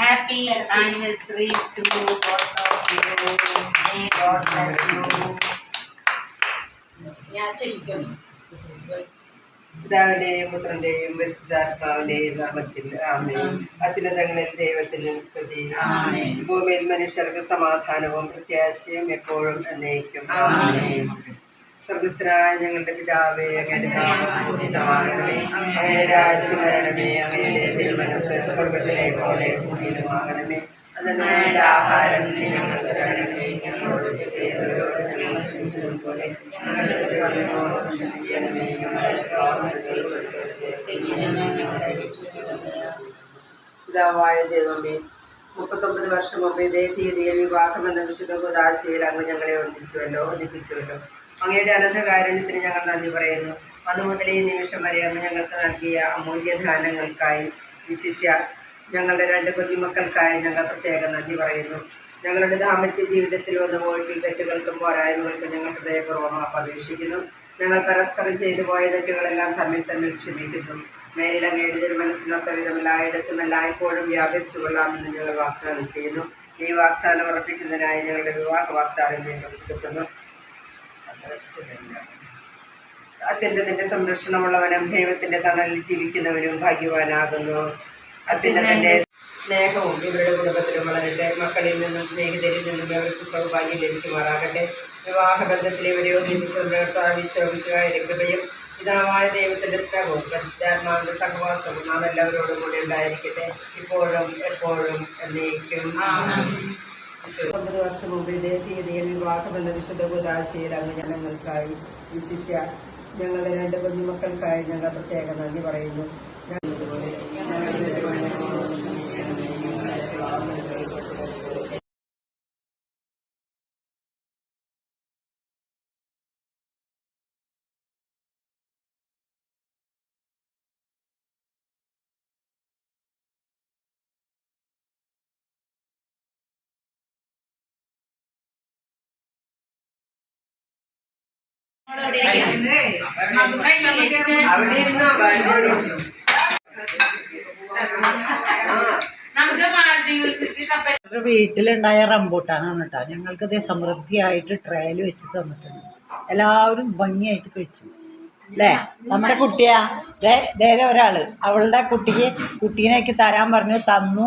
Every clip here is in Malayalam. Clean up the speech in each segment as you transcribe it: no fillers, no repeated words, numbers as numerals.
Happy anniversary to both of you. May God bless you. പിതാവിന്റെയും പുത്രന്റെയും പരിശുദ്ധാത്മാവിന്റെയും നാമത്തിൽ ആമേൻ. അത്യുന്നതങ്ങളിൽ ദൈവത്തിന് സ്തുതി. ഭൂമിയിൽ മനുഷ്യർക്ക് സമാധാനവും പ്രത്യാശയും എപ്പോഴും എന്നേക്കും. സ്വർഗസ്ഥനായ ഞങ്ങളുടെ പിതാവേ, അങ്ങയുടെ നാമം പൂജിതമാകണമേ, അങ്ങയുടെ രാജ്യം വരണമേ, അങ്ങയുടെ തിരുമനസ്സ് സ്വർഗത്തിലെ പോലെ ഭൂമിയിലുമാകണമേ. അന്നത്തെ ആഹാരം ഞങ്ങൾക്ക് തരണമേ, ഞങ്ങളോട് ചെയ്തവരോട് ഞങ്ങൾ ക്ഷമിച്ചതുപോലെ ഞങ്ങളുടെ തെറ്റുകളോട് ക്ഷമിക്കണമേ, പിതാവായ ദൈവമേ, 39 വർഷം മുമ്പ് ഇതേ തീയതിയിൽ വിവാഹമെന്ന വിശുദ്ധ കുദാശയിൽ അങ്ങ് ഞങ്ങളെ ഒന്നിപ്പിച്ചുവല്ലോ. അങ്ങയുടെ അനന്തകാരുണ്യത്തിന് ഞങ്ങൾ നന്ദി പറയുന്നു. അന്നു മുതൽ ഈ നിമിഷം വരെ അങ്ങ് ഞങ്ങൾക്ക് നൽകിയ അമൂല്യദാനങ്ങൾക്കായി, വിശിഷ്യ ഞങ്ങളുടെ 2 കുഞ്ഞുമക്കൾക്കായി ഞങ്ങൾ പ്രത്യേകം നന്ദി പറയുന്നു. ഞങ്ങളുടെ ദാമ്പത്യ ജീവിതത്തിൽ വന്നു പോയി തെറ്റുകൾക്കും പോരായ്മകൾക്കും ഞങ്ങൾ ഹൃദയപൂർവ്വം അപേക്ഷിക്കുന്നു. ഞങ്ങൾ പരസ്പരം ചെയ്തു പോയ തെറ്റുകളെല്ലാം തമ്മിൽ ക്ഷമിക്കുന്നു. മേലിൽ അങ്ങയുടെ തിരുമനസ്സിനൊത്ത വിധമില്ലായിടത്തും എല്ലായ്പ്പോഴും വ്യാപിച്ചു കൊള്ളാമെന്ന് ഞങ്ങൾ വാഗ്ദാനം ചെയ്യുന്നു. ഈ വാഗ്ദാനം ഉറപ്പിക്കുന്നതിനായി ഞങ്ങളുടെ വിവാഹ വാഗ്ദാനം ഞങ്ങൾ കൊടുക്കുന്നു. അത്യന്തത്തിന്റെ സംരക്ഷണമുള്ളവനും ദൈവത്തിന്റെ തണലിൽ ജീവിക്കുന്നവരും ഭാഗ്യവാനാകുന്നു. അത്യന്തത്തിന്റെ സ്നേഹവും ഇവരുടെ കുടുംബത്തിലും വളരട്ടെ. മക്കളിൽ നിന്നും സ്നേഹിതരിൽ നിന്നും അവർക്ക് സൗഭാഗ്യം ലഭിക്കുമാറാകട്ടെ. വിവാഹബന്ധത്തിലെ ഇവരെ ഒന്നിപ്പിച്ചുകൊണ്ടിരുന്ന കൃപയും പിതാവായ ദൈവത്തിന്റെ സ്നേഹവും പരിശുദ്ധാത്മാവിന്റെ സഹവാസവും നാം എല്ലാവരോടും കൂടി ഉണ്ടായിരിക്കട്ടെ, ഇപ്പോഴും എപ്പോഴും എന്നേക്കും. 9 വർഷം മുമ്പ് ഇതേ തീയതിയിൽ വിവാഹമെന്ന വിശുദ്ധ കുദാശയിൽ അങ്ങ് ഞങ്ങൾക്കായി, വിശിഷ്യ ഞങ്ങളുടെ 2 കുഞ്ഞുമക്കൾക്കായി ഞങ്ങൾ പ്രത്യേകം നന്ദി പറയുന്നു. വീട്ടിലുണ്ടായ റംബൂട്ടാനാണ് കേട്ടോ. ഞങ്ങൾക്കത് സമൃദ്ധിയായിട്ട് ട്രയൽ വെച്ച് തന്നിട്ടുണ്ട്. എല്ലാവരും ഭംഗിയായിട്ട് കഴിച്ചു അല്ലേ. നമ്മുടെ കുട്ടിയാ വേറെ ഒരാള് അവളുടെ കുട്ടീനേക്ക് തരാൻ പറഞ്ഞു, തന്നു.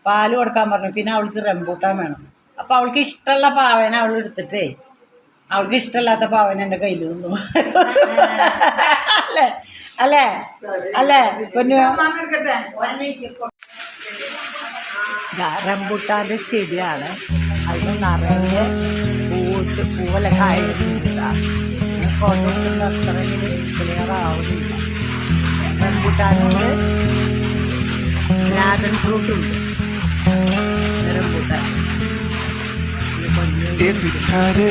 പാല് കൊടുക്കാൻ പറഞ്ഞു. പിന്നെ അവൾക്ക് റംബൂട്ടാൻ വേണം. അപ്പം അവൾക്ക് ഇഷ്ടമുള്ള പാവന അവൾ എടുത്തിട്ടേ അവൾക്ക് ഇഷ്ടമല്ലാത്ത പാവന എൻ്റെ കയ്യിൽ നിന്നു. അല്ലേ അല്ലേ അല്ലേ പൊന്നു. റംബൂട്ടാൻ്റെ ചെടിയാണ്. അതിന് നിറയെ പൂവെല്ലാം കായുന്നില്ല. ഫോട്ടോ എടുക്കുന്ന അത്ര ക്ലിയർ ആവുന്നില്ല. റംബൂട്ടാനുണ്ട്, ഡ്രാഗൺ ഫ്രൂട്ട് ഉണ്ട്. Rambutan if we try to,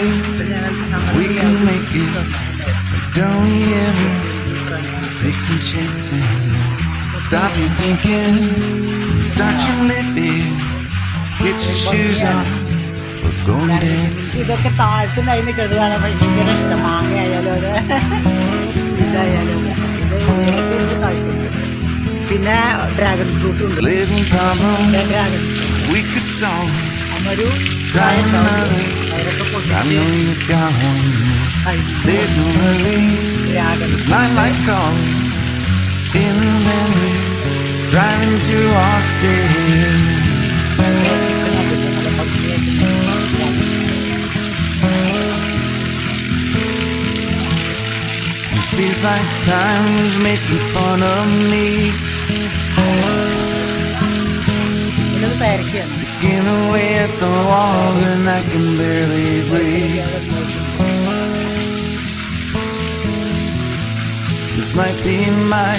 we can make it. Don't we ever take some chances? Stop your thinking, start your living. Get your shoes on, we're going dancing. ഇതൊക്കെ താഴ്ത്തുന്ന അതിന് കെടുതാണ് ഭയങ്കര ഇഷ്ടം. മാങ്ങയായാലും ഇതായാലും പിന്നെ ഡ്രാഗൺ ഫ്രൂട്ട് ഉണ്ട്. Dragon we could solve. ഒരു try another. I know you got one more. There's no hurry. The night lights calling in the memory, driving to Austin. This feels like time's making fun of me. Picking away at the walls and I can barely breathe. This might be my